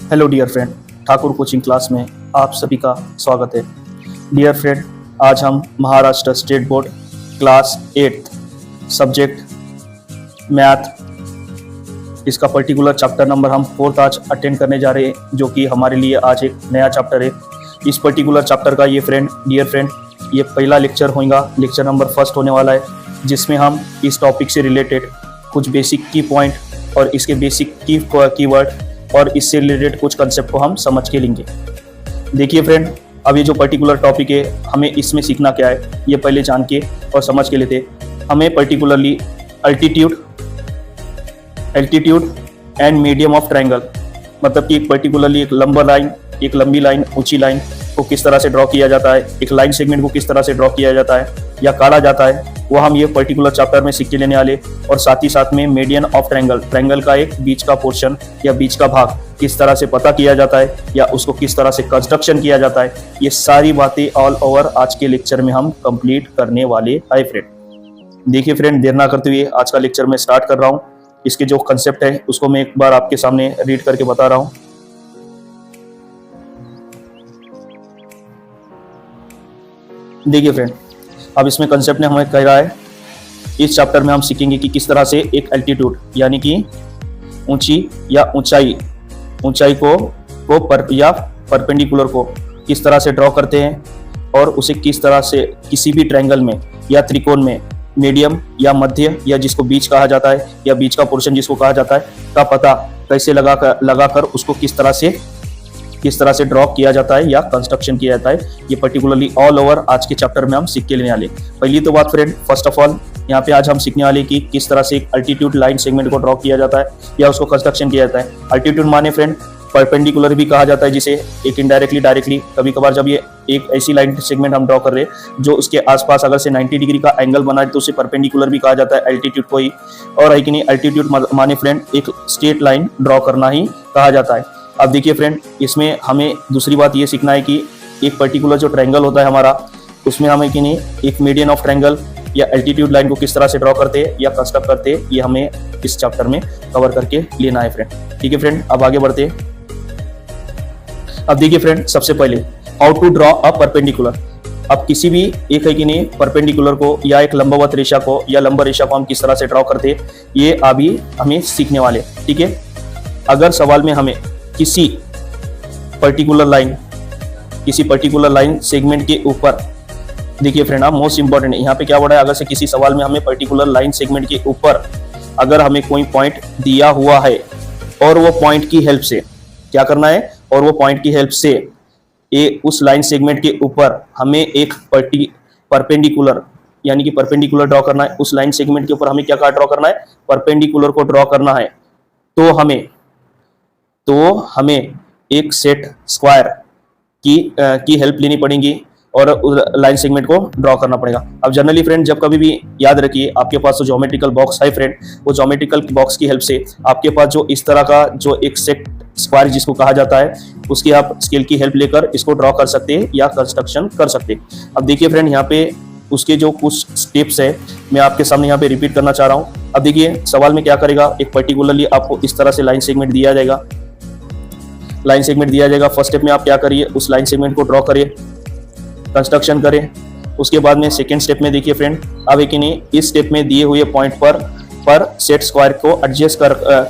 Hello dear friend, Thakur coaching class में आप सभी का स्वागत है। डियर फ्रेंड, आज हम Maharashtra state board class 8 subject math, इसका पर्टिकुलर चैप्टर नंबर हम 4th आज अटेंड करने जा रहे हैं, जो कि हमारे लिए आज एक नया चैप्टर है। इस पर्टिकुलर चैप्टर का डियर फ्रेंड ये पहला लेक्चर होगा, लेक्चर नंबर 1 होने वाला है, जिसमें हम इस टॉपिक से रिलेटेड कुछ बेसिक की पॉइंट और इसके बेसिक कीवर्ड और इससे रिलेटेड कुछ कंसेप्ट को हम समझ के लेंगे। देखिए फ्रेंड, अब ये जो पर्टिकुलर टॉपिक है, हमें इसमें सीखना क्या है ये पहले जान के और समझ के लेते। हमें particularly altitude and medium of triangle, मतलब कि एक पर्टिकुलरली एक लंबी लाइन ऊंची लाइन को किस तरह से ड्रॉ किया जाता है, एक लाइन सेगमेंट को किस तरह से ड्रॉ किया जाता है या काटा जाता है, वो हम ये पर्टिकुलर चैप्टर में सीख के लेने वाले। और साथ ही साथ में मीडियन ऑफ ट्रायंगल का एक बीच का पोर्शन या बीच का भाग किस तरह से पता किया जाता है या उसको किस तरह से कंस्ट्रक्शन किया जाता है, ये सारी बातें ऑल ओवर आज के लेक्चर में हम कंप्लीट करने वाले हैं फ्रेंड। देखिए फ्रेंड, देर ना करते हुए आज का लेक्चर में स्टार्ट कर रहा हूँ। इसके जो कंसेप्ट है उसको मैं एक बार आपके सामने रीड करके बता रहा हूँ। देखिए फ्रेंड, अब इसमें कंसेप्ट ने हमें कह रहा है, इस चैप्टर में हम सीखेंगे कि किस तरह से एक एल्टीट्यूड यानी कि ऊंची या ऊंचाई को या परपेंडिकुलर को किस तरह से ड्रॉ करते हैं और उसे किस तरह से किसी भी ट्रायंगल में या त्रिकोण में मीडियम या मध्य या जिसको बीच कहा जाता है या बीच का पोर्शन जिसको कहा जाता है का पता कैसे लगाकर उसको किस तरह से ड्रॉ किया जाता है या कंस्ट्रक्शन किया जाता है, ये पर्टिकुलरली ऑल ओवर आज के चैप्टर में हम सीख के लेने वाले। पहली तो बात फ्रेंड, फर्स्ट ऑफ ऑल यहाँ पे आज हम सीखने वाले कि किस तरह से एक अल्टीट्यूड लाइन सेगमेंट को ड्रॉ किया जाता है या उसको कंस्ट्रक्शन किया जाता है। अल्टीट्यूड माने फ्रेंड परपेंडिकुलर भी कहा जाता है, जिसे एक इनडायरेक्टली डायरेक्टली कभी कभार जब ये एक ऐसी लाइन सेगमेंट हम ड्रॉ कर रहे हैं जो उसके आसपास अगर से 90 डिग्री का एंगल बना है तो उसे परपेंडिकुलर भी कहा जाता है एल्टीट्यूड को ही। और है कि नहीं, अल्टीट्यूड माने फ्रेंड एक स्ट्रेट लाइन ड्रॉ करना ही कहा जाता है। अब देखिए फ्रेंड, इसमें हमें दूसरी बात ये सीखना है कि एक पर्टिकुलर जो ट्रायंगल होता है हमारा, उसमें हमें कि नहीं एक मीडियन ऑफ ट्रायंगल या एल्टीट्यूड लाइन को किस तरह से ड्रॉ करते हैं या कंस्ट्रक्ट करते हैं, ये हमें इस चैप्टर में कवर करके लेना है फ्रेंड। ठीक है फ्रेंड, अब आगे बढ़ते हैं। अब देखिए फ्रेंड, सबसे पहले how to draw a perpendicular. अब किसी भी एक है कि नहीं परपेंडिकुलर को या एक लंबवत रेखा को या लंब रेखा को हम किस तरह से ड्रॉ करते हैं, ये अभी हमें सीखने वाले। ठीक है, अगर सवाल में हमें किसी पर्टिकुलर लाइन सेगमेंट के ऊपर, देखिए फ्रेंड, आप मोस्ट इंपॉर्टेंट है यहाँ पे क्या बोला है, अगर से किसी सवाल में हमें पर्टिकुलर लाइन सेगमेंट के ऊपर अगर हमें कोई पॉइंट दिया हुआ है और वो पॉइंट की हेल्प से क्या करना है, और वो पॉइंट की हेल्प से उस लाइन सेगमेंट के ऊपर हमें एक परपेंडिकुलर यानी कि परपेंडिकुलर ड्रॉ करना है। उस लाइन सेगमेंट के ऊपर हमें क्या ड्रॉ करना है, परपेंडिकुलर को ड्रॉ करना है। तो हमें एक सेट स्क्वायर की हेल्प लेनी पड़ेगी और लाइन सेगमेंट को ड्रॉ करना पड़ेगा। अब जनरली फ्रेंड, जब कभी भी याद रखिए, आपके पास जो ज्योमेट्रिकल बॉक्स है फ्रेंड, वो ज्योमेट्रिकल बॉक्स की हेल्प से आपके पास जो इस तरह का जो एक सेट स्क्वायर जिसको कहा जाता है, उसकी आप स्केल की हेल्प लेकर इसको ड्रॉ कर सकते हैं या कंस्ट्रक्शन कर सकते हैं। अब देखिए फ्रेंड, यहाँ पे उसके जो कुछ स्टेप्स है मैं आपके सामने यहाँ पे रिपीट करना चाह रहा हूँ। अब देखिए सवाल में क्या करेगा, एक पर्टिकुलरली आपको इस तरह से लाइन सेगमेंट दिया जाएगा। फर्स्ट स्टेप में आप क्या करिए, उस लाइन सेगमेंट को ड्रॉ करिए, कंस्ट्रक्शन करें। उसके बाद में सेकेंड स्टेप में देखिए फ्रेंड, अब एक नहीं इस स्टेप में दिए हुए पॉइंट पर सेट स्क्वायर को एडजस्ट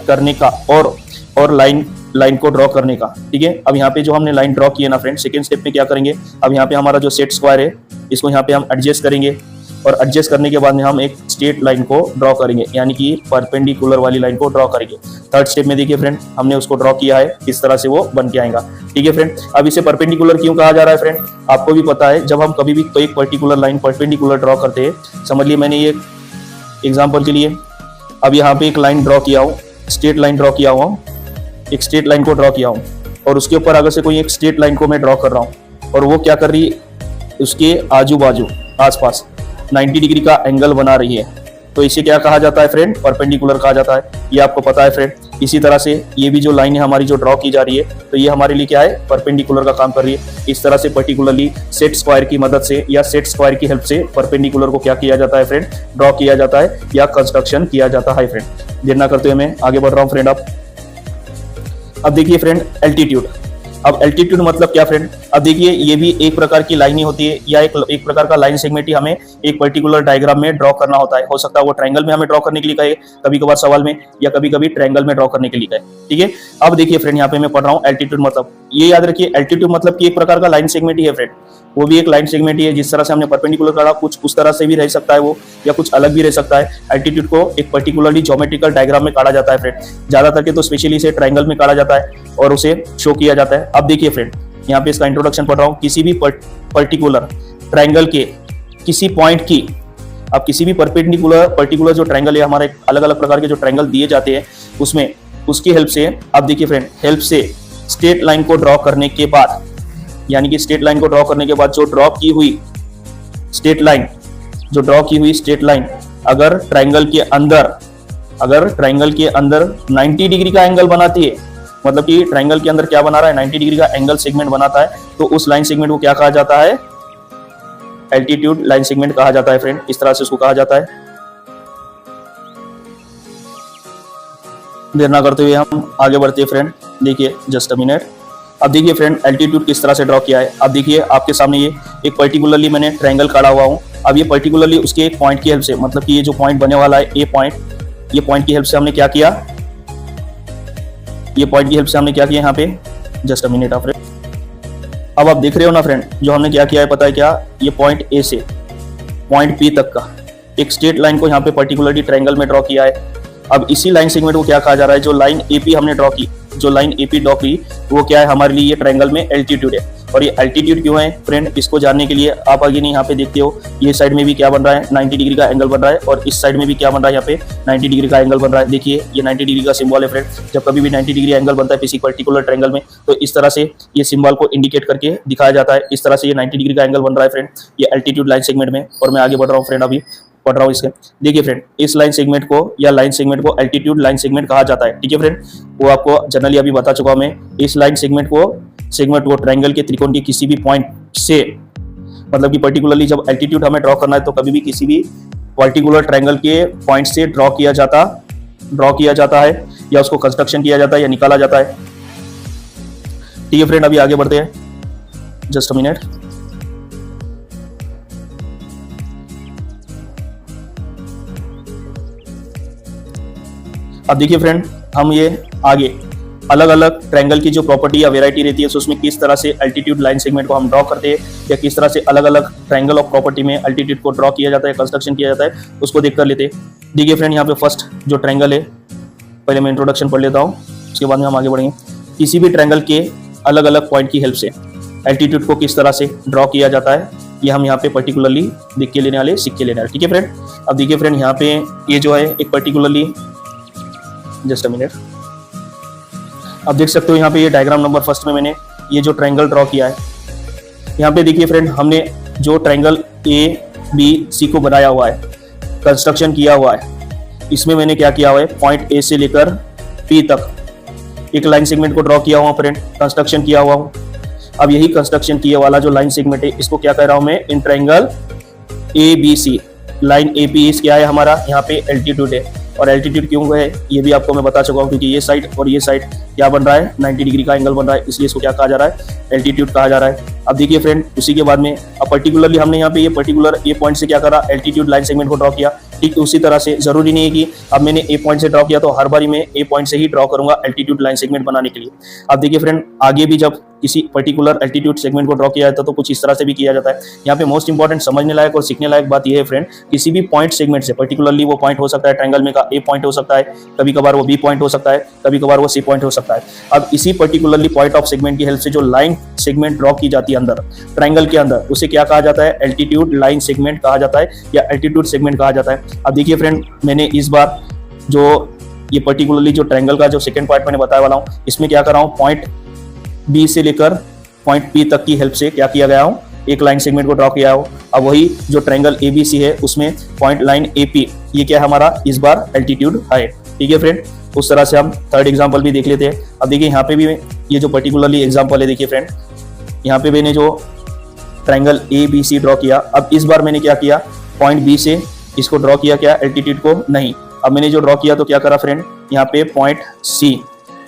करने का और लाइन को ड्रॉ करने का। ठीक है, अब यहाँ पे जो हमने लाइन ड्रॉ की है ना फ्रेंड, सेकेंड स्टेप में क्या करेंगे, अब यहाँ पे हमारा जो सेट स्क्वायर है इसको यहाँ पे हम एडजस्ट करेंगे और एडजस्ट करने के बाद में हम एक स्ट्रेट लाइन को ड्रॉ करेंगे यानी कि परपेंडिकुलर वाली लाइन को ड्रॉ करेंगे। थर्ड स्टेप में देखिए फ्रेंड, हमने उसको ड्रॉ किया है, इस तरह से वो बन के आएगा। ठीक है फ्रेंड, अब इसे परपेंडिकुलर क्यों कहा जा रहा है फ्रेंड, आपको भी पता है, जब हम कभी भी कोई पर्टिकुलर लाइन परपेंडिकुलर ड्रॉ करते हैं, समझ लिए मैंने ये एग्जाम्पल के लिए अब यहाँ पे एक लाइन ड्रॉ किया हूँ, स्ट्रेट लाइन ड्रॉ किया हुआ हूँ, एक स्ट्रेट लाइन को ड्रॉ किया हूँ और उसके ऊपर अगर से कोई एक स्ट्रेट लाइन को मैं ड्रॉ कर रहा हूँ और वो क्या कर रही है, उसके आजू बाजू आसपास 90 डिग्री का एंगल बना रही है, तो इसे क्या कहा जाता है फ्रेंड, परपेंडिकुलर कहा जाता है। ये आपको पता है फ्रेंड। इसी तरह से ये भी जो लाइन है हमारी जो ड्रॉ की जा रही है, तो ये हमारे लिए क्या है, परपेंडिकुलर का काम कर रही है। इस तरह से पर्टिकुलरली सेट स्क्वायर की मदद से या सेट स्क्वायर की हेल्प से परपेंडिकुलर को क्या किया जाता है फ्रेंड, ड्रॉ किया जाता है या कंस्ट्रक्शन किया जाता है फ्रेंड। देर ना करते हुए मैं आगे बढ़ रहा हूँ फ्रेंड। अब देखिए फ्रेंड एल्टीट्यूड। अब एल्टीट्यूड मतलब क्या फ्रेंड? अब देखिए ये भी एक प्रकार की लाइन ही होती है या एक प्रकार का लाइन सेगमेंट ही हमें एक पर्टिकुलर डायग्राम में ड्रॉ करना होता है। हो सकता है वो ट्रायंगल में हमें ड्रॉ करने के लिए कहे कभी कभार सवाल में, या कभी कभी ट्रायंगल में ड्रॉ करने के लिए कहे। ठीक है, अब देखिए फ्रेंड यहाँ पे मैं पढ़ रहा हूँ एल्टीट्यूड मतलब, ये याद रखिए एल्टीट्यूड मतलब कि एक प्रकार का लाइन सेगमेंट ही है फ्रेंड। वो भी एक लाइन सेगमेंट ही है, जिस तरह से हमने परपेंडिकुलर करा कुछ उस तरह से भी रह सकता है वो, या कुछ अलग भी रह सकता है। एल्टीट्यूड को एक पर्टिकुलरली ज्योमेट्रिकल डायग्राम में काटा जाता है फ्रेंड, ज्यादातर के तो स्पेशली इसे ट्रायंगल में काटा जाता है और उसे शो किया जाता है। अब देखिए फ्रेंड यहाँ पे इसका इंट्रोडक्शन पढ़ रहा हूँ। किसी भी पर्टिकुलर ट्रायंगल के किसी पॉइंट की, अब किसी भी पर्टिकुलर जो ट्रायंगल है, हमारे अलग अलग प्रकार के जो ट्रायंगल दिए जाते हैं उसमें उसकी हेल्प से, अब देखिए फ्रेंड हेल्प से स्ट्रेट लाइन को ड्रॉ करने के बाद, यानी कि स्ट्रेट लाइन को ड्रॉ करने के बाद जो ड्रॉ की हुई स्ट्रेट लाइन अगर ट्रायंगल के अंदर 90 डिग्री का एंगल बनाती है, मतलब कि ट्रायंगल के अंदर क्या बना रहा है, 90 डिग्री का एंगल सेगमेंट बनाता है, तो उस लाइन सेगमेंट को क्या कहा जाता है? एल्टीट्यूड लाइन सेगमेंट कहा जाता है फ्रेंड। इस तरह से उसको कहा जाता है। देर ना करते हुए हम आगे बढ़ते हैं फ्रेंड। देखिए जस्ट अ मिनट। अब देखिए फ्रेंड एल्टीट्यूड किस तरह से ड्रॉ किया है। अब देखिए आपके सामने ये एक पर्टिकुलरली मैंने ट्रायंगल काटा हुआ हूँ। अब ये पर्टिकुलरली उसके एक पॉइंट की हेल्प से, मतलब कि ये जो पॉइंट बने वाला है, ये पॉइंट की हेल्प से हमने क्या किया, यहाँ पे जस्ट अ मिनट फ्रेंड। अब आप देख रहे हो ना फ्रेंड, जो हमने क्या किया है पता है क्या? ये पॉइंट ए से पॉइंट बी तक का एक स्ट्रेट लाइन को यहाँ पे पर्टिकुलरली ट्रायंगल में ड्रॉ किया है। अब इसी लाइन सेगमेंट को क्या कहा जा रहा है? जो लाइन एपी हमने ड्रॉ की, वो क्या है हमारे लिए? ये ट्रायंगल में एल्टीट्यूड है। और ये एल्टीट्यूड क्यों है फ्रेंड, इसको जानने के लिए आप आगे नहीं यहाँ पे देखते हो, ये साइड में भी क्या बन रहा है? 90 डिग्री का एंगल बन रहा है, और इस साइड में भी क्या बन रहा है? यहाँ पे 90 डिग्री का एंगल बन रहा है। देखिए ये 90 डिग्री का सिंबल है फ्रेंड। जब कभी भी 90 डिग्री एंगल बनता है किसी पर्टिकुलर ट्रायंगल में, तो इस तरह से ये सिंबल को इंडिकेट करके दिखाया जाता है। इस तरह से ये 90 डिग्री का एंगल बन रहा है फ्रेंड, ये एल्टीट्यूड लाइन सेगमेंट में। और मैं आगे बढ़ रहा हूँ फ्रेंड, अभी पढ़ रहा हूँ इसके। देखिए फ्रेंड इस लाइन सेगमेंट को या लाइन सेगमेंट को एल्टीट्यूड लाइन सेगमेंट कहा जाता है। ठीक है फ्रेंड, वो आपको जनरली अभी बता चुका हूं मैं। इस लाइन सेगमेंट को ट्रायंगल के त्रिकोण के किसी भी पॉइंट से, मतलब कि पर्टिकुलरली जब एल्टीट्यूड हमें ड्रॉ करना है तो कभी भी किसी भी पर्टिकुलर ट्रायंगल के पॉइंट से ड्रॉ किया जाता है, या उसको कंस्ट्रक्शन किया जाता है या निकाला जाता है। ठीक है फ्रेंड, अभी आगे बढ़ते हैं, जस्ट अ मिनट। अब देखिए फ्रेंड हम ये आगे अलग अलग ट्रायंगल की जो प्रॉपर्टी या वेराइटी रहती है, उसमें किस तरह से एल्टीट्यूड लाइन सेगमेंट को हम ड्रॉ करते हैं, या किस तरह से अलग अलग ट्रायंगल ऑफ प्रॉपर्टी में एल्टीट्यूड को ड्रॉ किया जाता है, कंस्ट्रक्शन किया जाता है, उसको देख कर लेते हैं। देखिए फ्रेंड यहाँ पे फर्स्ट जो ट्रायंगल है, पहले मैं इंट्रोडक्शन पढ़ लेता हूँ, उसके बाद में हम आगे बढ़ेंगे। किसी भी ट्रायंगल के अलग अलग पॉइंट की हेल्प से एल्टीट्यूड को किस तरह से ड्रॉ किया जाता है, ये हम यहाँ पे पर्टिकुलरली सीख के लेने वाले। ठीक है फ्रेंड, अब देखिए फ्रेंड यहाँ पे ये जो है एक पर्टिकुलरली, जस्ट अ मिनट, अब देख सकते हो यहाँ पे ये डायग्राम नंबर फर्स्ट में मैंने ये जो ट्रायंगल ड्रॉ किया है। यहाँ पे देखिए फ्रेंड हमने जो ट्रायंगल ABC को बनाया हुआ है, कंस्ट्रक्शन किया हुआ है, इसमें मैंने क्या किया हुआ है? पॉइंट ए से लेकर P तक एक लाइन सेगमेंट को ड्रॉ किया हुआ फ्रेंड, कंस्ट्रक्शन किया हुआ हूँ। अब यही कंस्ट्रक्शन किए वाला जो लाइन सेगमेंट है, इसको क्या कह रहा हूँ मैं? In triangle ABC line AP क्या है हमारा? यहाँ पे एल्टीट्यूड है। और एल्टीट्यूड क्यों है ये भी आपको मैं बता चुका हूँ, क्योंकि ये साइड और ये साइड क्या बन रहा है? 90 डिग्री का एंगल बन रहा है, इसलिए इसको क्या कहा जा रहा है? एल्टीट्यूड कहा जा रहा है। अब देखिए फ्रेंड उसी के बाद में अब पर्टिकुलरली हमने यहाँ पे ये पर्टिकुलर ए पॉइंट से क्या करा? एल्टीट्यूड लाइन सेगमेंट को ड्रॉ किया। ठीक उसी तरह से जरूरी नहीं है कि अब मैंने ए पॉइंट से ड्रॉ किया तो हर बारी मैं ए पॉइंट से ही ड्रॉ करूंगा एल्टीट्यूड लाइन सेगमेंट बनाने के लिए। अब देखिए फ्रेंड आगे भी जब किसी पर्टिकुलर एल्टीट्यूड सेगमेंट को ड्रॉ किया जाता है तो कुछ इस तरह से भी किया जाता है। यहाँ पे मोस्ट इंपॉर्टेंट समझने लायक और सीखने लायक बात यह है फ्रेंड, किसी भी पॉइंट सेगमेंट से, पर्टिकुलरली वो पॉइंट हो सकता है ट्रायंगल में का ए पॉइंट हो सकता है, कभी कभार वो बी पॉइंट हो सकता है, कभी कभार वो सी पॉइंट हो सकता है। अब इसी पर्टिकुलरली पॉइंट ऑफ सेगमेंट की हेल्प से जो लाइन सेगमेंट ड्रॉ की जाती है अंदर ट्रायंगल के अंदर, उसे क्या कहा जाता है? एल्टीट्यूड लाइन सेगमेंट कहा जाता है या एल्टीट्यूड सेगमेंट कहा जाता है। अब देखिए फ्रेंड मैंने इस बार जो ये पर्टिकुलरली जो ट्रायंगल का जो सेकंड पार्ट मैंने बताया वाला हूँ, इसमें क्या कर रहा हूँ? पॉइंट बी से लेकर पॉइंट पी तक की हेल्प से क्या किया गया हूँ? एक लाइन सेगमेंट को ड्रॉ किया हो। अब वही जो ट्रायंगल ABC है उसमें पॉइंट लाइन AP, ये क्या है हमारा? इस बार एल्टीट्यूड है। ठीक है फ्रेंड, उस तरह से हम थर्ड एग्जांपल भी देख लेते हैं। अब देखिए यहाँ पे भी ये जो पर्टिकुलरली एग्जांपल है, देखिए फ्रेंड यहाँ पे मैंने जो ट्रायंगल ABC ड्रॉ किया। अब इस बार मैंने क्या किया? पॉइंट B से इसको ड्रॉ किया, क्या? एल्टीट्यूड को नहीं। अब मैंने जो ड्रॉ किया तो क्या करा फ्रेंड? यहाँ पे पॉइंट C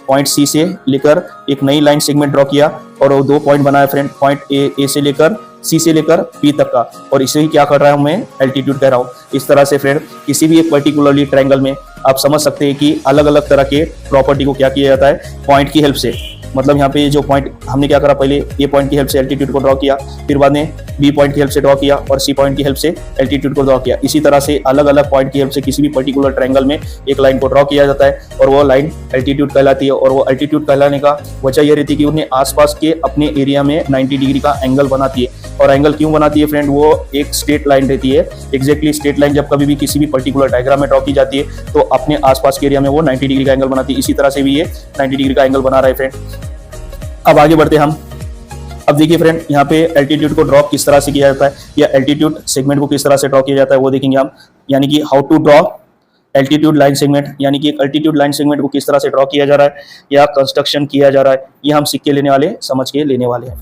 पॉइंट सी से लेकर एक नई लाइन सेगमेंट ड्रॉ किया और वो 2 पॉइंट बनाया फ्रेंड, पॉइंट ए से लेकर सी से लेकर पी तक का, और इसे ही क्या कर रहा हूं मैं, एल्टीट्यूड कह रहा हूं। इस तरह से फ्रेंड किसी भी एक पर्टिकुलरली ट्रायंगल में आप समझ सकते हैं कि अलग अलग तरह के प्रॉपर्टी को क्या किया जाता है, पॉइंट की हेल्प से। मतलब यहाँ पे जो पॉइंट हमने क्या करा, पहले ए पॉइंट की हेल्प से एल्टीट्यूड को ड्रॉ किया, फिर बाद में बी पॉइंट की हेल्प से ड्रॉ किया और सी पॉइंट की हेल्प से एल्टीट्यूड को ड्रॉ किया। इसी तरह से अलग अलग पॉइंट की हेल्प से किसी भी पर्टिकुलर ट्रायंगल में एक लाइन को ड्रॉ किया जाता है और वो लाइन एल्टीट्यूड कहलाती है। और वो एल्टीट्यूड कहलाने का वजह यह रहती है कि उन्हें आसपास के अपने एरिया में 90 डिग्री का एंगल बनाती है। और एंगल क्यों बनाती है फ्रेंड, वो एक स्ट्रेट लाइन रहती है। एग्जैक्टली स्ट्रेट लाइन जब कभी भी किसी भी पर्टिकुलर डायग्राम में ड्रॉ की जाती है तो अपने आसपास के एरिया में वो 90 डिग्री का एंगल बनाती है। इसी तरह से भी ये 90 डिग्री का एंगल बना रहा है फ्रेंड। अब आगे बढ़ते हम। अब देखिए फ्रेंड, यहाँ पे एल्टीट्यूड को ड्रॉ किस तरह से किया जाता है या एल्टीट्यूड सेगमेंट को किस तरह से ड्रॉ किया जाता है वो देखेंगे हम। यानी कि how to draw altitude line segment, यानी कि एक एल्टीट्यूड लाइन सेगमेंट को किस तरह से ड्रॉ किया जा रहा है या कंस्ट्रक्शन किया जा रहा है, ये हम सीख के लेने वाले, समझ के लेने वाले हैं।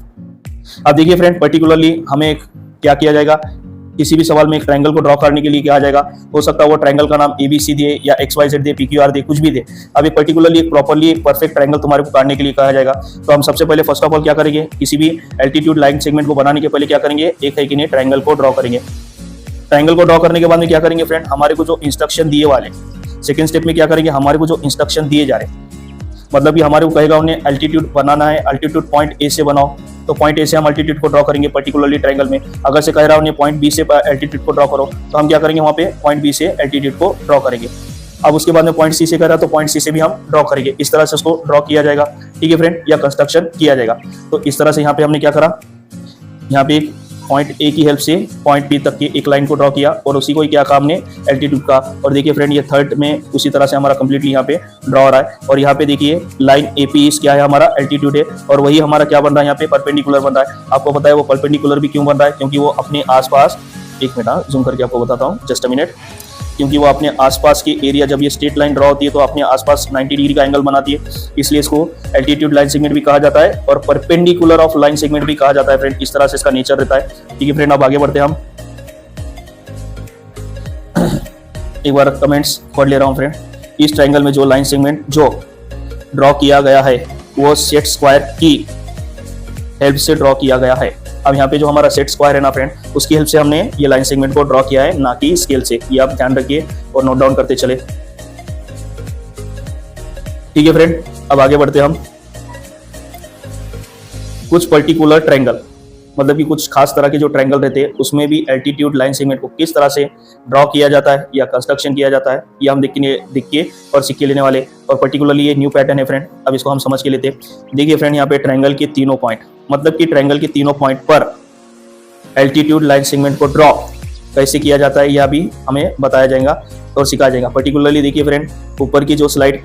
अब देखिए फ्रेंड, पर्टिकुलरली हमें क्या किया जाएगा, किसी भी सवाल में एक ट्रायंगल को ड्रॉ करने के लिए क्या आ जाएगा, हो सकता है वो ट्रायंगल का नाम ABC दे या XYZ दे, PQR दे, कुछ भी दे। अब एक पर्टिकुलरली एक प्रॉपर्ली एक परफेक्ट ट्रायंगल तुम्हारे को काटने के लिए कहा जाएगा। तो हम सबसे पहले फर्स्ट ऑफ ऑल क्या करेंगे, किसी भी एल्टीट्यूड लाइन सेगमेंट को बनाने के पहले क्या करेंगे, एक है कि नहीं ट्रायंगल को ड्रॉ करेंगे। ट्रायंगल को ड्रॉ करने के बाद में क्या करेंगे फ्रेंड, हमारे को जो इंस्ट्रक्शन दिए वाले सेकेंड स्टेप में क्या करेंगे, हमारे को जो इंस्ट्रक्शन दिए जा रहे, मतलब कि हमारे को कहेगा उन्हें एल्टीट्यूड बनाना है, एल्टीट्यूड पॉइंट ए से बनाओ, तो पॉइंट ए से हम एल्टीट्यूड को ड्रॉ करेंगे पर्टिकुलरली ट्रायंगल में। अगर से कह रहा है उन्हें पॉइंट बी से एल्टीट्यूड को ड्रॉ करो, तो हम क्या करेंगे, वहां पे पॉइंट बी से एल्टीट्यूड को ड्रॉ करेंगे। अब उसके बाद में पॉइंट सी से कह रहा है तो पॉइंट सी से भी हम ड्रॉ करेंगे। इस तरह से उसको ड्रॉ किया जाएगा, ठीक है फ्रेंड, या कंस्ट्रक्शन किया जाएगा। तो इस तरह से यहाँ पे हमने क्या करा, यहाँ पे पॉइंट ए की हेल्प से पॉइंट बी तक की एक लाइन को ड्रॉ किया और उसी को ही क्या कहा हमने, एल्टीट्यूड का। और देखिए फ्रेंड, ये थर्ड में उसी तरह से हमारा कंप्लीटली यहाँ पे ड्रॉ हो रहा है। और यहाँ पे देखिए लाइन AP इस क्या है, हमारा एल्टीट्यूड है, और वही हमारा क्या बन रहा है, यहाँ पे परपेंडिकुलर बन रहा है। आपको पता है वो परपेंडिकुलर भी क्यों बन रहा है, क्योंकि वो अपने आसपास, एक मिनट जूम करके आपको बताता हूँ, जस्ट अ मिनट, क्योंकि वो अपने आसपास के एरिया, जब ये स्ट्रेट लाइन ड्रॉ होती है तो अपने आसपास 90 डिग्री का एंगल बनाती है, इसलिए इसको एल्टीट्यूड लाइन सेगमेंट भी कहा जाता है और परपेंडिकुलर ऑफ लाइन सेगमेंट भी कहा जाता है फ्रेंड। इस तरह से इसका नेचर रहता है, ठीक है फ्रेंड। अब आगे बढ़ते हैं हम, एक बार कमेंट्स पढ़ ले रहा हूं फ्रेंड। इस ट्रायंगल में जो लाइन सेगमेंट जो ड्रॉ किया गया है वो सेट स्क्वायर की हेल्प से ड्रॉ किया गया है। अब यहाँ पे जो हमारा सेट स्क्वायर है ना फ्रेंड, उसकी हेल्प से हमने ये लाइन सेगमेंट को ड्रॉ किया है, ना कि स्केल से। ये आप ध्यान रखिए और नोट डाउन करते चले, ठीक है फ्रेंड। अब आगे बढ़ते हम। कुछ पर्टिकुलर ट्रायंगल, मतलब कि कुछ खास तरह के जो ट्रायंगल रहते हैं उसमें भी एल्टीट्यूड लाइन सेगमेंट को किस तरह से ड्रॉ किया जाता है या कंस्ट्रक्शन किया जाता है, ये हम देख के और सीख के लेने वाले। और पर्टिकुलरली ये न्यू पैटर्न है फ्रेंड, अब इसको हम समझ के लेते हैं। देखिए फ्रेंड, यहाँ पे ट्रायंगल के तीनों पॉइंट, मतलब कि ट्रायंगल के तीनों पॉइंट पर एल्टीट्यूड लाइन सेगमेंट को ड्रॉ कैसे किया जाता है यह भी हमें बताया जाएगा और सिखाया जाएगा। पर्टिकुलरली देखिए फ्रेंड, ऊपर की जो स्लाइड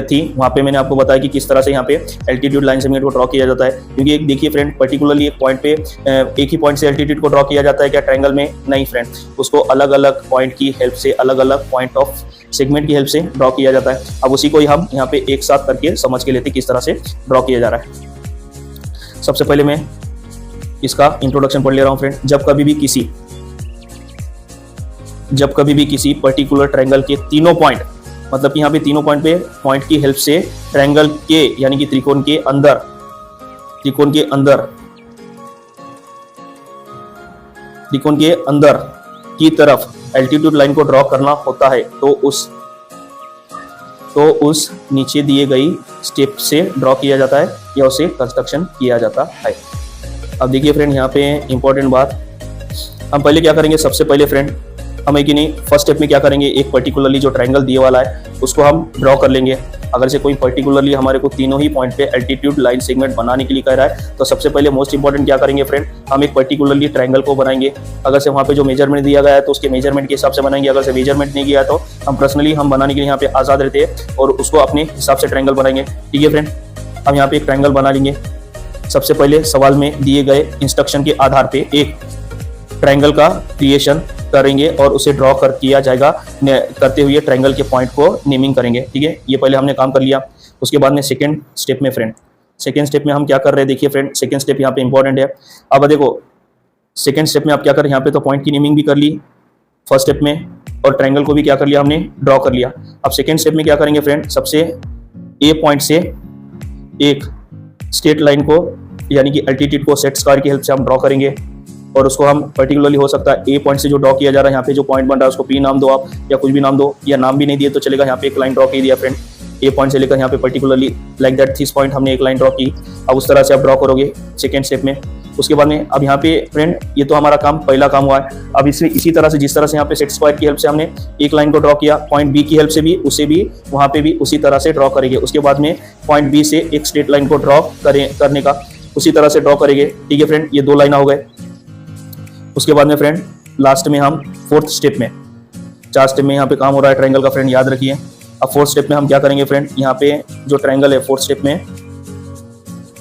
थी वहां पे मैंने आपको बताया कि किस तरह से यहाँ पे एल्टीट्यूड लाइन सेगमेंट को ड्रॉ किया जाता है। क्योंकि एक देखिए फ्रेंड, पर्टिकुलरली एक पॉइंट पे एक ही पॉइंट से एल्टीट्यूड को ड्रॉ किया जाता है क्या ट्रायंगल में? नहीं फ्रेंड, उसको अलग अलग पॉइंट की हेल्प से, अलग अलग पॉइंट ऑफ सेगमेंट की हेल्प से ड्रॉ किया जाता है। अब उसी को ही हम यहाँ पे एक साथ करके समझ के लेते किस तरह से ड्रॉ किया जा रहा है। सबसे पहले मैं इसका इंट्रोडक्शन पढ़ ले रहा हूँ फ्रेंड। जब कभी भी किसी पर्टिकुलर ट्रायंगल के तीनों पॉइंट, मतलब कि यहाँ पे तीनों पॉइंट पे पॉइंट की हेल्प से ट्रायंगल के, यानी कि त्रिकोण के अंदर की तरफ एल्टीट्यूड लाइन को ड्रॉ करना होता है तो उस नीचे दिए गई स्टेप से ड्रॉ किया जाता है या उसे कंस्ट्रक्शन किया जाता है। अब देखिए फ्रेंड, यहाँ पे इंपॉर्टेंट बात, हम पहले क्या करेंगे, सबसे पहले फ्रेंड हमें कि नहीं फर्स्ट स्टेप में क्या करेंगे, एक पर्टिकुलरली जो ट्रायंगल दिए वाला है उसको हम ड्रॉ कर लेंगे। अगर से कोई पर्टिकुलरली हमारे को तीनों ही पॉइंट पे एल्टीट्यूड लाइन सेगमेंट बनाने के लिए कह रहा है तो सबसे पहले मोस्ट इंपॉर्टेंट क्या करेंगे फ्रेंड, हम एक पर्टिकुलरली ट्रायंगल को बनाएंगे। अगर से वहाँ पे जो मेजरमेंट दिया गया है तो उसके मेजरमेंट के हिसाब से बनाएंगे। अगर से मेजरमेंट नहीं किया तो हम पर्सनली हम बनाने के लिए यहाँ पे आज़ाद रहते हैं और उसको अपने हिसाब से ट्रायंगल बनाएंगे, ठीक है फ्रेंड। हम यहाँ पे एक ट्रायंगल बना लेंगे। सबसे पहले सवाल में दिए गए इंस्ट्रक्शन के आधार पे एक ट्रायंगल का क्रिएशन करेंगे और उसे ड्रॉ कर किया जाएगा। करते हुए ट्रायंगल के पॉइंट को नेमिंग करेंगे, ठीक है। ये पहले हमने काम कर लिया। उसके बाद में सेकंड स्टेप में फ्रेंड, सेकंड स्टेप में हम क्या कर रहे हैं, देखिए फ्रेंड, सेकंड स्टेप यहाँ पे इंपॉर्टेंट है। अब देखो सेकंड स्टेप में आप क्या कर, यहाँ पे तो पॉइंट की नेमिंग भी कर ली फर्स्ट स्टेप में और ट्रायंगल को भी क्या कर लिया, हमने ड्रॉ कर लिया। अब सेकंड स्टेप में क्या करेंगे फ्रेंड, सबसे ए पॉइंट से एक स्ट्रेट लाइन को यानी कि एल्टीट्यूड को सेट स्क्वायर की हेल्प से हम ड्रॉ करेंगे और उसको हम पर्टिकुलरली हो सकता है ए पॉइंट से जो ड्रॉ किया जा रहा है, यहाँ पे जो पॉइंट बन रहा है उसको पी नाम दो आप या कुछ भी नाम दो, या नाम भी नहीं दिए तो चलेगा। यहाँ पे एक लाइन ड्रॉ की दिया फ्रेंड, ए पॉइंट से लेकर यहाँ पे particularly like that this point हमने एक लाइन ड्रॉ की। अब उस तरह से आप ड्रॉ करोगे सेकेंड स्टेप में। उसके बाद में अब यहाँ पे फ्रेंड ये तो हमारा काम पहला काम हुआ है। अब इसमें इसी तरह से जिस तरह से यहाँ पे सेट स्क्वायर की हेल्प से हमने एक लाइन को ड्रॉ किया, पॉइंट बी की हेल्प से भी उसे भी वहाँ पे भी उसी तरह से ड्रॉ करेंगे। उसके बाद में पॉइंट बी से एक स्ट्रेट लाइन को ड्रॉ करने का उसी तरह से ड्रॉ करेंगे। ठीक है फ्रेंड, ये 2 लाइन हो गए। उसके बाद में फ्रेंड लास्ट में हम फोर्थ स्टेप में, 4 स्टेप में यहाँ पे काम हो रहा है ट्रायंगल का फ्रेंड, याद रखिए। अब फोर्थ स्टेप में हम क्या करेंगे फ्रेंड, यहाँ पे जो ट्रायंगल है फोर्थ स्टेप में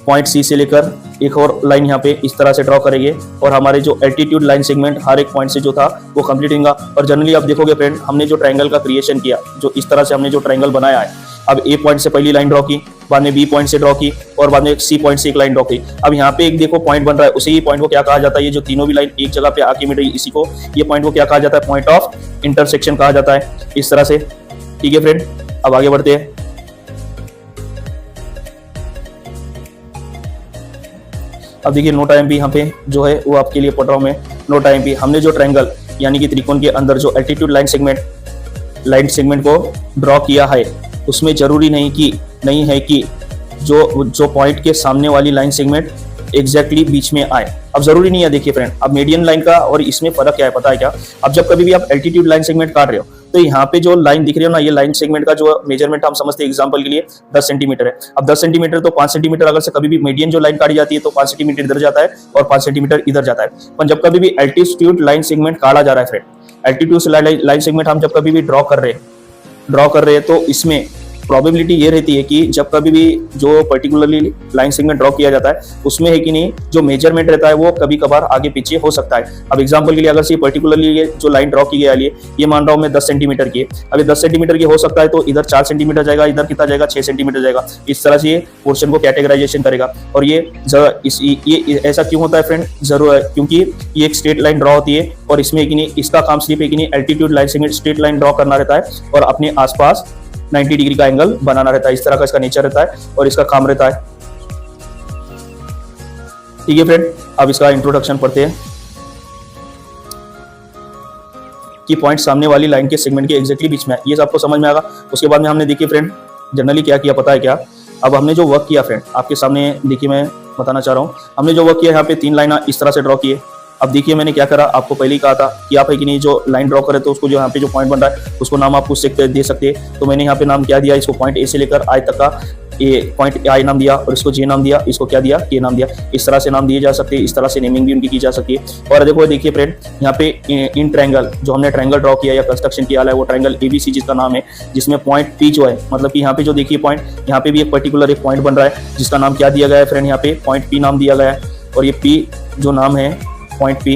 पॉइंट सी से लेकर एक और लाइन यहाँ पे इस तरह से ड्रॉ करेंगे और हमारे जो एल्टीट्यूड लाइन सेगमेंट हर एक पॉइंट से जो था वो कंप्लीट होगा। और जनरली आप देखोगे फ्रेंड, हमने जो ट्रायंगल का क्रिएशन किया, जो इस तरह से हमने जो ट्रायंगल बनाया है, अब ए पॉइंट से पहली लाइन ड्रॉ की, बाद में बी पॉइंट से ड्रॉ की और बाद में सी पॉइंट से एक लाइन ड्रॉ की। अब यहाँ पे एक देखो पॉइंट बन रहा है, उसी ही पॉइंट को क्या कहा जाता है, ये जो तीनों भी लाइन एक जगह पे आके मिल रही है, इसी को ये पॉइंट को क्या कहा जाता है, पॉइंट ऑफ इंटरसेक्शन कहा जाता है, इस तरह से। ठीक है फ्रेंड, अब आगे बढ़ते हैं। अब देखिए नो टाइम भी यहाँ पे जो है वो आपके लिए पढ़ रहा हूँ मैं। नो टाइम भी हमने जो ट्रायंगल यानी कि त्रिकोण के अंदर जो एल्टीट्यूड लाइन सेगमेंट को ड्रॉ किया है, उसमें जरूरी नहीं है कि जो पॉइंट के सामने वाली लाइन सेगमेंट एग्जैक्टली बीच में आए। अब जरूरी नहीं है, देखिए फ्रेंड, अब मीडियन लाइन का और इसमें फर्क क्या है पता है क्या? अब जब कभी भी आप एल्टीट्यूड लाइन सेगमेंट काट रहे हो तो यहाँ पे जो लाइन दिख रही है ना, ये लाइन सेगमेंट का जो मेजरमेंट हम समझते हैं एग्जांपल के लिए 10 सेंटीमीटर है। अब 10 सेंटीमीटर तो 5 सेंटीमीटर अगर से कभी भी मीडियन जो लाइन काटी जाती है तो 5 सेंटीमीटर इधर जाता है और 5 सेंटीमीटर इधर जाता है। पर जब कभी भी एल्टीट्यूड लाइन सेगमेंट काटा जा रहा है फ्रेंड, एल्टीट्यूड लाइन सेगमेंट हम जब कभी भी ड्रॉ कर रहे हैं तो इसमें प्रोबेबिलिटी ये रहती है कि जब कभी भी जो पर्टिकुलरली लाइन सेगमेंट ड्रॉ किया जाता है उसमें है कि नहीं, जो मेजरमेंट रहता है वो कभी कभार आगे पीछे हो सकता है। अब एग्जांपल के लिए अगर से पर्टिकुलरली ये जो लाइन ड्रॉ की गई है ये मान रहा हूँ मैं 10 सेंटीमीटर की, अभी 10 सेंटीमीटर की हो सकता है तो इधर 4 सेंटीमीटर जाएगा, इधर कितना जाएगा 6 सेंटीमीटर जाएगा। इस तरह से ये पोर्शन को कैटेगराइजेशन करेगा। और ये ऐसा क्यों होता है फ्रेंड, जरूर है क्योंकि ये एक स्ट्रेट लाइन ड्रॉ होती है और इसमें कि नहीं इसका काम सिर्फ है कि नहीं altitude line segment straight line draw करना रहता है और अपने आसपास 90 डिग्री का एंगल बनाना रहता है। इस तरह का इसका नेचर रहता है और इसका काम रहता है। ठीक है फ्रेंड, अब इसका इंट्रोडक्शन पढ़ते हैं कि पॉइंट सामने वाली लाइन के सेगमेंट के एग्जैक्टली बीच में है, ये आपको समझ में आएगा। उसके बाद में हमने देखिए फ्रेंड जनरली क्या किया पता है क्या? अब हमने जो वर्क किया फ्रेंड आपके सामने देखिए, मैं बताना चाह रहा हूँ, हमने जो वर्क किया यहाँ पे 3 लाइन इस तरह से ड्रॉ किए। अब देखिए मैंने क्या करा, आपको पहले ही कहा था कि आप है कि नहीं जो लाइन ड्रॉ करे तो उसको जो यहाँ पे जो पॉइंट बन रहा है उसको नाम आप पूछ सकते दे सकते हैं। तो मैंने यहाँ पे नाम क्या दिया, इसको पॉइंट ए से लेकर आई तक का पॉइंट आई नाम दिया और इसको जे नाम दिया, इसको क्या दिया के नाम दिया। इस तरह से नाम दिए जा सकते हैं, इस तरह से नेमिंग भी उनकी की जा सकती है। और देखिए फ्रेंड यहाँ पे इन ट्रायंगल जो हमने ट्रायंगल ड्रॉ किया या कंस्ट्रक्शन किया है वो ट्रायंगल एबीसी जिसका नाम है, जिसमें पॉइंट पी जो है मतलब कि यहाँ पे जो देखिए पॉइंट यहाँ पे भी एक पर्टिकुलर एक पॉइंट बन रहा है जिसका नाम क्या दिया गया है फ्रेंड, यहाँ पे पॉइंट पी नाम दिया गया है। और ये पी जो नाम है पॉइंट पी,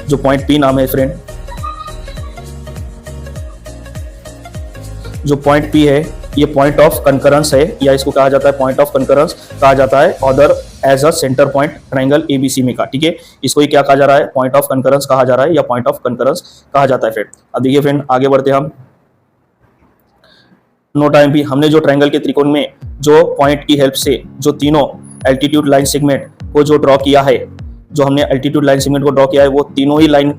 जो पॉइंट पी नाम है फ्रेंड, जो पॉइंट पी है ये पॉइंट ऑफ कंकरेंस है या इसको कहा जाता है पॉइंट ऑफ कंकरेंस कहा जाता है other as a centre point triangle ABC में का। ठीक है, इसको ही क्या कहा जा रहा है, पॉइंट ऑफ कंकरेंस कहा जा रहा है या पॉइंट ऑफ कंकरेंस कहा जाता है फ्रेंड। अब देखिए फ्रेंड आगे बढ़ते हम। नो टाइम भी हमने जो ट्रायंगल के त्रिकोण में जो पॉइंट की हेल्प से जो तीनों एल्टीट्यूड लाइन सेगमेंट को जो ड्रॉ किया है, जो हमने एल्टीट्यूड लाइन सेगमेंट को ड्रॉ किया है वो तीनों ही लाइन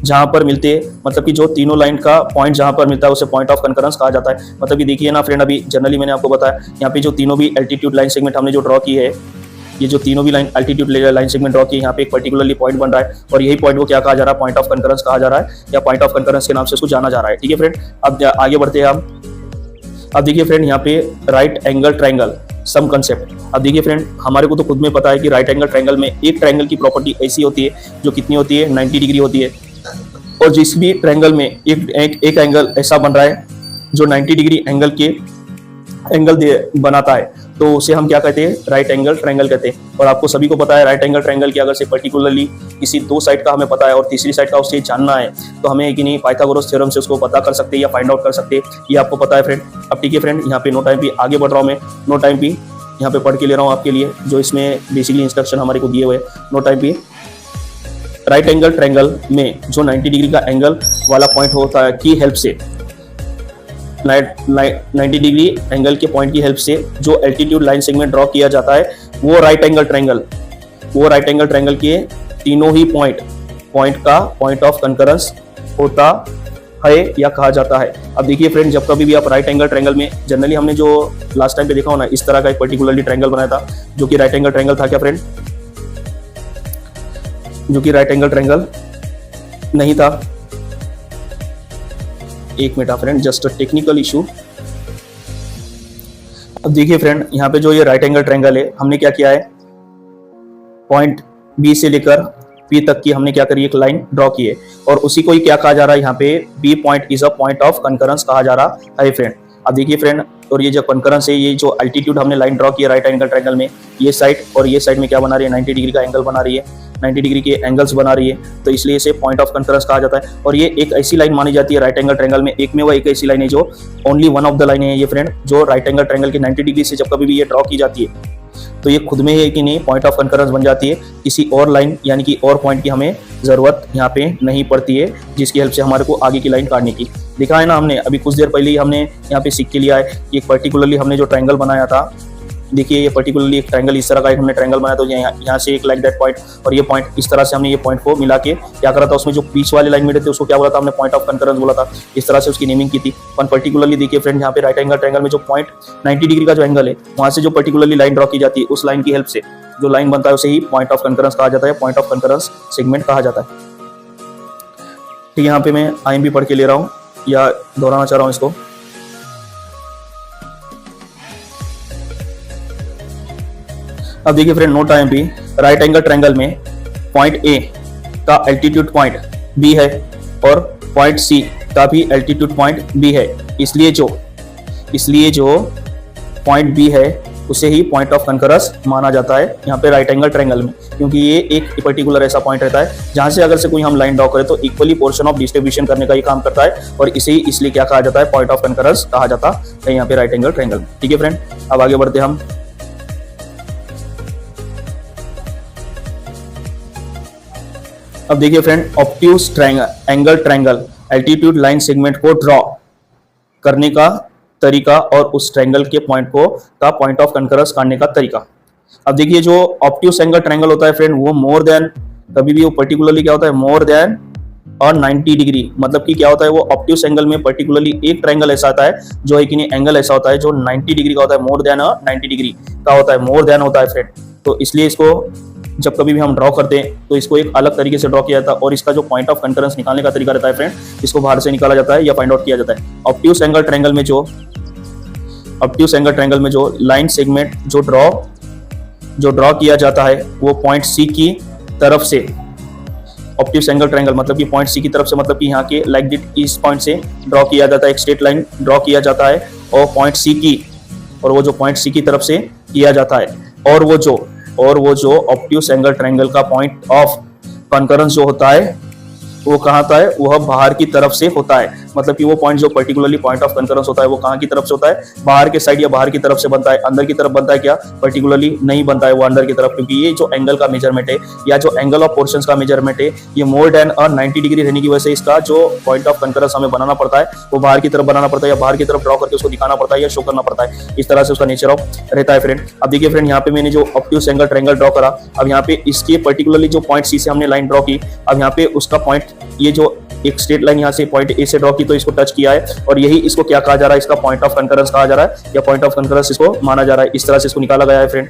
जहां पर मिलते हैं, मतलब कि जो तीनों लाइन का पॉइंट जहां पर मिलता है उसे पॉइंट ऑफ कंकरेंस कहा जाता है। मतलब कि देखिए ना फ्रेंड, अभी जनरली मैंने आपको बताया यहाँ पे जो तीनों भी एल्टीट्यूड लाइन सेगमेंट हमने जो ड्रॉ की है, ये जो तीनों भी line altitude line segment draw की यहाँ पे एक पर्टिकुलरली पॉइंट बन रहा है और यही पॉइंट को क्या कहा जा रहा है, पॉइंट ऑफ कंकरेंस कहा जा रहा है या पॉइंट ऑफ कंकरेंस के नाम से उसको जाना जा रहा है। ठीक है फ्रेंड, अब आगे बढ़ते हैं हम। अब देखिए फ्रेंड यहाँ पे राइट एंगल ट्रायंगल सम कंसेप्ट। अब देखिए फ्रेंड हमारे को तो खुद में पता है कि राइट एंगल ट्रायंगल में एक ट्रायंगल की प्रॉपर्टी ऐसी होती है जो कितनी होती है, 90 डिग्री होती है। और जिस भी ट्रायंगल में एक एंगल ऐसा बन रहा है जो 90 डिग्री एंगल बनाता है तो उसे हम क्या कहते हैं, राइट एंगल ट्रायंगल कहते हैं। और आपको सभी को पता है राइट एंगल ट्रायंगल की अगर से पर्टिकुलरली किसी 2 साइड का हमें पता है और तीसरी साइड का उसे जानना है तो हमें कि नहीं पाइथागोरस थ्योरम से उसको पता कर सकते हैं या फाइंड आउट कर सकते हैं, ये आपको पता है फ्रेंड। अब ठीक है फ्रेंड, यहाँ पे नो टाइम पे आगे बढ़ रहा हूँ मैं, नो टाइम पे यहाँ पे पढ़ के ले रहा हूँ आपके लिए जो इसमें बेसिकली इंस्ट्रक्शन हमारे को दिए हुए। नो टाइम पे राइट एंगल ट्रायंगल में जो 90 डिग्री का एंगल वाला पॉइंट होता है की हेल्प से 90 डिग्री एंगल के पॉइंट की हेल्प से जो एल्टीट्यूड लाइन सेगमेंट ड्रॉ किया जाता है वो राइट एंगल ट्रायंगल के तीनों ही पॉइंट का पॉइंट ऑफ कंकरेंस होता है या कहा जाता है। अब देखिए फ्रेंड, जब कभी भी आप राइट एंगल ट्रायंगल में, जनरली हमने जो लास्ट टाइम पे देखा हो ना, इस तरह का एक पर्टिकुलरली ट्रायंगल बनाया था जो कि राइट एंगल ट्रायंगल था क्या फ्रेंड, जो कि राइट एंगल ट्रायंगल नहीं था। एक minute friend, just a technical issue. अब देखिए फ्रेंड, यहाँ पे जो ये राइट एंगल ट्रायंगल है, हमने क्या किया है, पॉइंट बी से लेकर पी तक की हमने क्या करी, एक लाइन ड्रॉ की है और उसी को ही क्या कहा जा रहा है यहाँ पे, B point is a point of concurrence कहा जा रहा है फ्रेंड। अब देखिए फ्रेंड, और ये जो कंकरेंस है, ये जो अल्टीट्यूड हमने लाइन ड्रॉ की है राइट एंगल ट्रायंगल में, ये साइड और ये साइड में क्या बना रही है, 90 डिग्री का एंगल बना रही है, 90 डिग्री के एंगल्स बना रही है, तो इसलिए इसे पॉइंट ऑफ कंकरेंस कहा जाता है। और ये एक ऐसी लाइन मानी जाती है राइट एंगल ट्रायंगल में, एक में वो एक ऐसी लाइन है जो only one of the line है ये फ्रेंड, जो राइट एंगल ट्रायंगल के 90 डिग्री से जब कभी भी ये ड्रॉ की जाती है तो ये खुद में है कि नहीं पॉइंट ऑफ कंकरेंस बन जाती है, किसी और लाइन यानी कि और पॉइंट की हमें जरूरत यहाँ पे नहीं पड़ती है, जिसकी हेल्प से हमारे को आगे की लाइन काटने की। देखा है ना हमने, अभी कुछ देर पहले ही हमने यहाँ पे सीख के लिया है कि एक पर्टिकुलरली हमने जो ट्रायंगल बनाया था, देखिए ये पर्टिकुलरली एक ट्रायंगल, इस तरह का एक हमने ट्रायंगल बनाया, तो यहाँ से एक लाइक दैट पॉइंट और ये पॉइंट, इस तरह से हमने ये पॉइंट को मिला के क्या करा था, उसमें जो बीच वाली लाइन मिले थे उसको क्या बोला था हमने, पॉइंट ऑफ कंकरेंस बोला था। इस तरह से उसकी नेमिंग की थी। पर पर्टिकुलरली देखिए फ्रेंड, यहाँ पे राइट एंगल ट्रायंगल में जो पॉइंट 90 डिग्री का जो एंगल है, वहां से जो पर्टिकुलरली लाइन ड्रॉ की जाती है, उस लाइन की हेल्प से जो लाइन बनता है उसे ही पॉइंट ऑफ कंकरेंस कहा जाता है, पॉइंट ऑफ कंकरेंस सेगमेंट कहा जाता है। ठीक है, यहाँ पे मैं आईएमपी पढ़ के ले रहा हूँ या दोहराना चाह रहा हूँ इसको। अब देखिए friend, note IMP, right angle triangle में पॉइंट ए का एल्टीट्यूड पॉइंट बी है और पॉइंट सी का भी एल्टीट्यूड पॉइंट बी है, इसलिए जो पॉइंट बी है उसे ही पॉइंट ऑफ कंकरेंस माना जाता है यहाँ पे राइट एंगल ट्रायंगल में, क्योंकि ये एक पर्टिकुलर ऐसा पॉइंट रहता है जहां से अगर से कोई हम लाइन ड्रॉ करें तो इक्वली पोर्शन ऑफ डिस्ट्रीब्यूशन करने का ही काम करता है, और इसे ही इसलिए क्या कहा जाता है, पॉइंट ऑफ कंकरेंस कहा जाता है यहाँ पे राइट एंगल ट्रायंगल में। ठीक है फ्रेंड, अब आगे बढ़ते हम। अब देखिए friend, obtuse angle triangle altitude line segment को ड्रॉ करने का तरीका और उस ट्रायंगल के पॉइंट को का पॉइंट ऑफ कंकरेंस काटने का तरीका। अब देखिए, जो ऑब्ट्यूज एंगल ट्रायंगल होता है फ्रेंड, वो मोर देन, कभी भी वो पर्टिकुलरली क्या होता है, मोर देन और 90 डिग्री, मतलब कि क्या होता है, वो ऑब्ट्यूज एंगल में पर्टिकुलरली एक ट्रायंगल ऐसा आता है जो है कि नहीं, एंगल ऐसा होता है जो 90 डिग्री का होता है, मोर देन 90 डिग्री का होता है, मोर देन होता है फ्रेंड। तो इसलिए इसको जब कभी भी हम ड्रॉ करते हैं तो इसको एक अलग तरीके से ड्रॉ किया जाता है, और इसका जो पॉइंट ऑफ कंकरेंस निकालने का तरीका रहता है फ्रेंड, इसको बाहर से निकाला जाता है या फाइंड आउट किया जाता है। ऑब्ट्यूज एंगल ट्रायंगल में जो लाइन सेगमेंट जो ड्रॉ किया जाता है वो पॉइंट सी की तरफ से, ऑब्ट्यूज एंगल ट्रायंगल मतलब कि पॉइंट सी की तरफ से, मतलब कि यहाँ के लाइक दिट इस पॉइंट से ड्रॉ किया जाता है, एक स्ट्रेट लाइन ड्रॉ किया जाता है और पॉइंट सी की, और वो जो पॉइंट सी की तरफ से किया जाता है, और वो जो ऑब्ट्यूज एंगल ट्रायंगल का पॉइंट ऑफ कंकरेंस जो होता है वो कहाँ होता है, वह बाहर की तरफ से होता है, मतलब कि वो पॉइंट जो पर्टिकुलरली पॉइंट ऑफ कंकरेंस होता है वो कहाँ की तरफ से होता है, बाहर के साइड या बाहर की तरफ से बनता है, अंदर की तरफ बनता है क्या, पर्टिकुलरली नहीं बनता है वो अंदर की तरफ, क्योंकि ये जो एंगल का मेजरमेंट है या जो एंगल ऑफ पोर्शंस का मेजरमेंट है, ये मोर देन 90 डिग्री रहने की वजह से इसका जो पॉइंट ऑफ कंकरेंस हमें बनाना पड़ता है वो बाहर की तरफ बनाना पड़ता है, या बाहर की तरफ ड्रॉ करके उसको दिखाना पड़ता है या शो करना पड़ता है, इस तरह से उसका नेचर ऑफ रहता है फ्रेंड। अब देखिए फ्रेंड, यहाँ पे मैंने जो ऑब्ट्यूज एंगल ट्रायंगल ड्रॉ करा, अब यहाँ पे इसके पर्टिकुलरली जो पॉइंट सी से हमने लाइन ड्रॉ की, अब यहाँ पे उसका पॉइंट, ये जो एक स्ट्रेट लाइन यहाँ से पॉइंट ए से ड्रॉ की तो इसको टच किया है, और यही इसको क्या कहा जा रहा है, इसका पॉइंट ऑफ कंकरेंस कहा जा रहा है या पॉइंट ऑफ कंकरेंस इसको माना जा रहा है, इस तरह से इसको निकाला गया है फ्रेंड।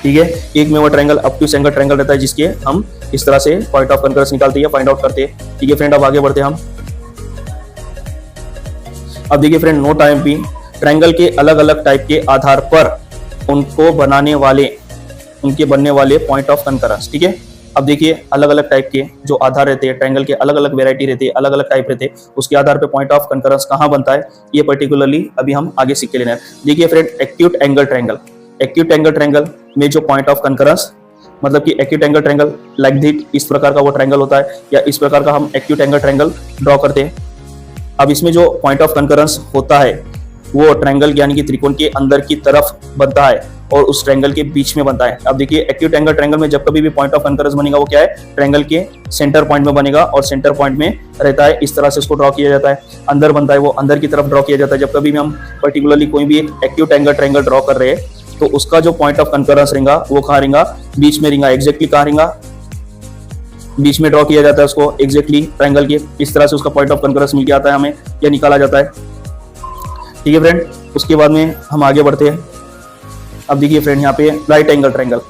ठीक है, एक में वो ट्रायंगल ऑब्ट्यूज एंगल ट्रायंगल रहता है जिसके हम इस तरह से पॉइंट ऑफ कंकरेंस निकालते हैं, फाइंड आउट करते हैं। ठीक है फ्रेंड, अब आगे बढ़ते हैं हम। अब देखिए फ्रेंड, नोट आईएमपी, ट्रायंगल के अलग अलग टाइप के आधार पर उनके बनने वाले पॉइंट ऑफ कंकरेंस। ठीक है, अब देखिए अलग अलग टाइप के जो आधार रहते हैं, ट्रायंगल के अलग अलग वेरायटी रहती है, अलग अलग टाइप रहते हैं, उसके आधार पे पॉइंट ऑफ कंकरेंस कहाँ बनता है, ये पर्टिकुलरली अभी हम आगे सीख के लेना है। देखिए फ्रेंड, एक्यूट एंगल ट्रायंगल में जो पॉइंट ऑफ कंकरेंस, मतलब कि acute angle triangle like that, इस प्रकार का वो ट्रायंगल होता है, या इस प्रकार का हम एक्यूट एंगल ट्रायंगल ड्रॉ करते हैं। अब इसमें जो पॉइंट ऑफ कंकरेंस होता है वो ट्रायंगल यानी कि त्रिकोण के अंदर की तरफ बनता है, और उस ट्रायंगल के बीच में बनता है। अब देखिए एक्यूट एंगल ट्रायंगल में जब कभी भी पॉइंट ऑफ कनकरेंस बनेगा वो क्या है, ट्रायंगल के सेंटर पॉइंट में बनेगा और सेंटर पॉइंट में रहता है। इस तरह से उसको ड्रॉ किया जाता है। अंदर बनता है वो अंदर की तरफ ड्रॉ किया जाता है। जब कभी भी हम पर्टिकुलरली कोई भी एक एक्यूट एंगल ट्रायंगल ड्रॉ कर रहे हैं तो उसका जो पॉइंट ऑफ कनकरेंस रहेगा वो कहाँ रहेगा, बीच में रहेगा। एग्जैक्टली कहाँ रहेगा, बीच में ड्रॉ किया जाता है उसको एग्जैक्टली ट्रायंगल के। इस तरह से उसका पॉइंट ऑफ कनकरेंस मिल के आता है हमें या निकाला जाता है। ठीक है फ्रेंड, उसके बाद में हम आगे बढ़ते हैं। अब देखिए फ्रेंड यहाँ पे राइट एंगल ट्रायंगल।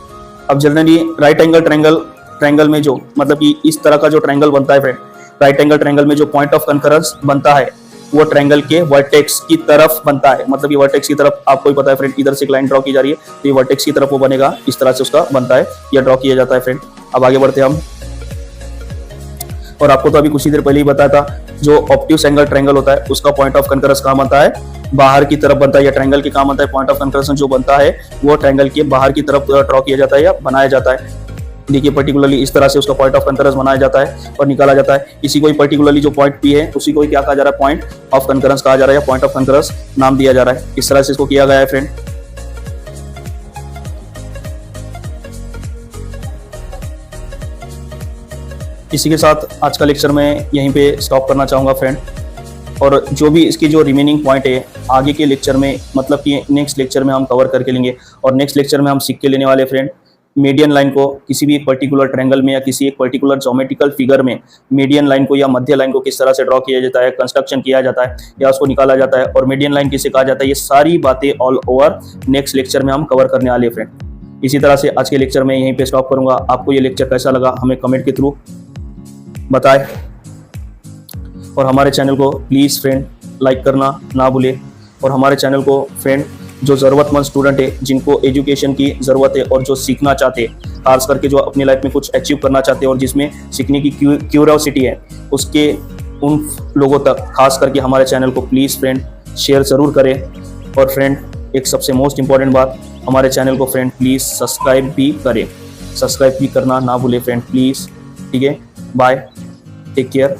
अब जनरली राइट एंगल ट्रायंगल में जो मतलब कि इस तरह का जो ट्रायंगल बनता है फ्रेंड, राइट एंगल ट्रायंगल में जो पॉइंट ऑफ कनकरेंस बनता है वो ट्रायंगल के वर्टेक्स की तरफ बनता है। मतलब ये वर्टेक्स की तरफ, आपको ही पता है फ्रेंड, इधर से एक लाइन ड्रॉ की जा रही है तो ये वर्टेक्स की तरफ वो बनेगा। इस तरह से उसका बनता है या ड्रॉ किया जाता है फ्रेंड। अब आगे बढ़ते हैं हम। और आपको तो अभी कुछ ही देर पहले ही बताया था, जो ऑब्ट्यूस एंगल ट्रायंगल होता है उसका पॉइंट ऑफ कनकरेंस कहाँ बनता है, बाहर की तरफ बनता है। या ट्रायंगल के कहाँ बनता है, पॉइंट ऑफ कनकरेंस जो बनता है वो ट्रायंगल के बाहर की तरफ ड्रॉ किया जाता है या बनाया जाता है। देखिए पर्टिकुलरली इस तरह से उसका पॉइंट ऑफ कनकरेंस बनाया जाता है और निकाला जाता है। इसी को ही पर्टिकुलरली जो पॉइंट पी है उसी को ही क्या कहा जा रहा है, पॉइंट ऑफ कनकरेंस कहा जा रहा है या पॉइंट ऑफ कनकरेंस नाम दिया जा रहा है। इस तरह से इसको किया गया है फ्रेंड। इसी के साथ आज का लेक्चर मैं यहीं पे स्टॉप करना चाहूँगा फ्रेंड। और जो भी इसकी जो रिमेनिंग पॉइंट है आगे के लेक्चर में, मतलब कि नेक्स्ट लेक्चर में हम कवर करके लेंगे। और नेक्स्ट लेक्चर में हम सीख के लेने वाले फ्रेंड मीडियन लाइन को किसी भी एक पर्टिकुलर ट्रायंगल में या किसी एक पर्टिकुलर ज्योमेट्रिकल फिगर में मीडियन लाइन को या मध्य लाइन को किस तरह से ड्रॉ किया जाता है, कंस्ट्रक्शन किया जाता है या उसको निकाला जाता है, और मीडियन लाइन किसे कहा जाता है, ये सारी बातें ऑल ओवर नेक्स्ट लेक्चर में हम कवर करने वाले फ्रेंड। इसी तरह से आज के लेक्चर में यहीं पे स्टॉप करूंगा। आपको ये लेक्चर कैसा लगा हमें कमेंट के थ्रू बताएं और हमारे चैनल को प्लीज़ फ्रेंड लाइक करना ना भूलें। और हमारे चैनल को फ्रेंड जो ज़रूरतमंद स्टूडेंट है, जिनको एजुकेशन की ज़रूरत है और जो सीखना चाहते हैं, खास करके जो अपनी लाइफ में कुछ अचीव करना चाहते हैं और जिसमें सीखने की क्यूरियोसिटी है, उसके उन लोगों तक खास करके हमारे चैनल को प्लीज़ फ्रेंड शेयर ज़रूर करें। और फ्रेंड एक सबसे मोस्ट इम्पॉर्टेंट बात, हमारे चैनल को फ्रेंड प्लीज़ सब्सक्राइब भी करें। सब्सक्राइब भी करना ना भूलें फ्रेंड प्लीज़। ठीक है, बाय, टेक केयर।